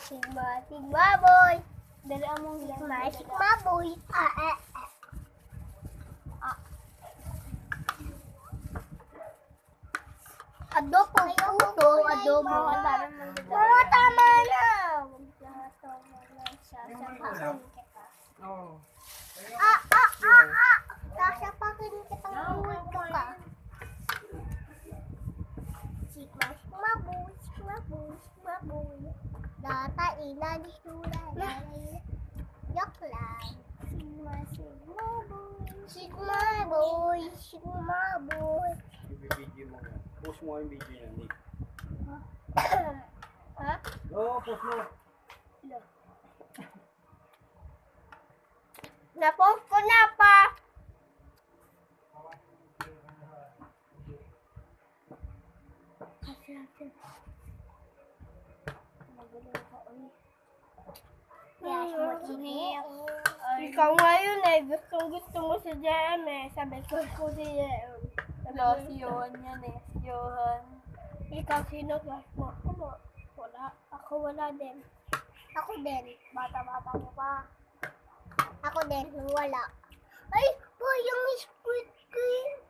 Sigma boy. Dali among Sigma boy. Adobo puto, adobo. Pero tama na. Sasapakin kitang uwit ko ka. Sigma boy. Data ilalis nula. Joke lang. Sigma boy. Ibibigay mo nga. Post mo yung video niya, Nick. Ha? Oo, post mo. Napost ko na pa. Ikaw ngayon gusto mo sa JM sabi ko si JM. Si Johan yan si Johan. Ikaw sino class mo? Wala. Ako wala din. Ako din. Bata-bata mo pa. Ako din. Wala. Ay! Boy, yung Squid Game.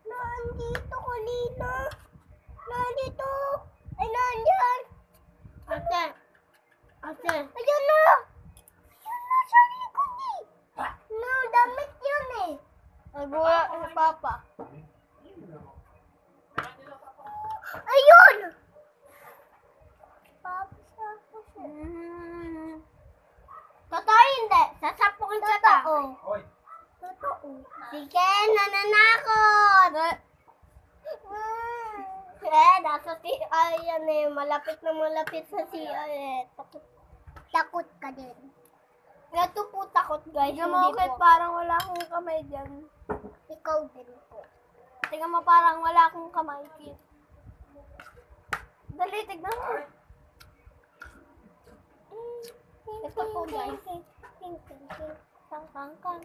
Nandito kanina. Nandito. Ay, nandyan. Ate. Ayun na. Sa likod No, damit yun Ay, buha si Papa. Ayun! Totoo hindi. Sasapukin ka ta. Hoy! Totoo. Sige, nananakot. Nasa CR yan malapit na malapit sa CR Takot ka din. Ito po takot guys. Tingnan mo, kahit parang wala akong kamay dyan. Ikaw din po. Tingnan mo, parang wala akong kamay, Kit. Dali, tignan mo. Ito po guys. Kang.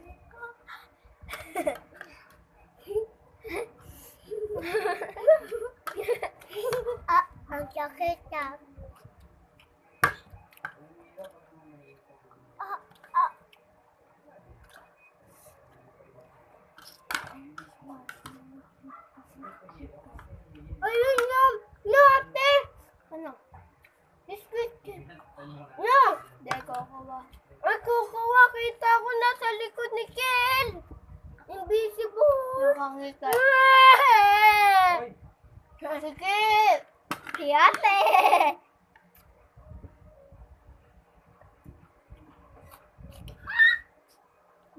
Ang sakit na. Ayun yun! No, ate! Ano? Biscuit! No! Hindi, kukuha. Ay, kukuha! Kita ko nasa likod ni Kel! Invisible! Nakangita. Hoy! Sakit! Si ate!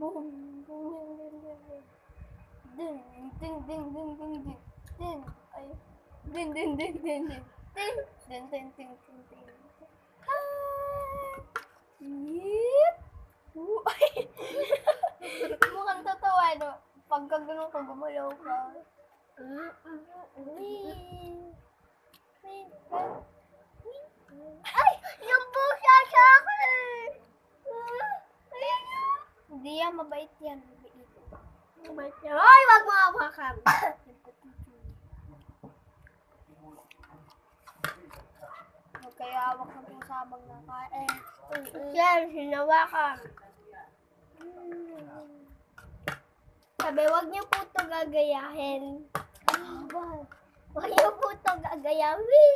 Boom. Ding. Ay. Ding. Yip. Ay. Mukhang tatawa, no? Pagka ganun ka, gumalaw ka. Ay! Yung pusa sa akin! Ayan yun! Hindi yan, mabait yan. Mabait niya. Ay! Wag mo hawakan! Huwag kayo hawak ng pusa habang nakain. Yan, hinawakan. Sabi, wag niyo po ito gagayahin. Wag niyo po ito gagayahin.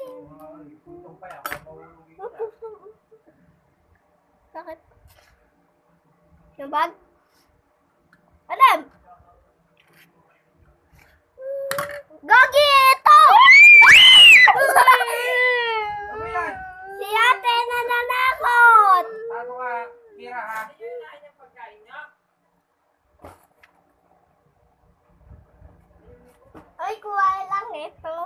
Tutong pa yan. Mahulugin ka. Bakit? Yung bag? Adam! Gogi! Ito! Ano yan? Si ate nananakot! Tago ka, Kira ha? Ay, kuha lang ito.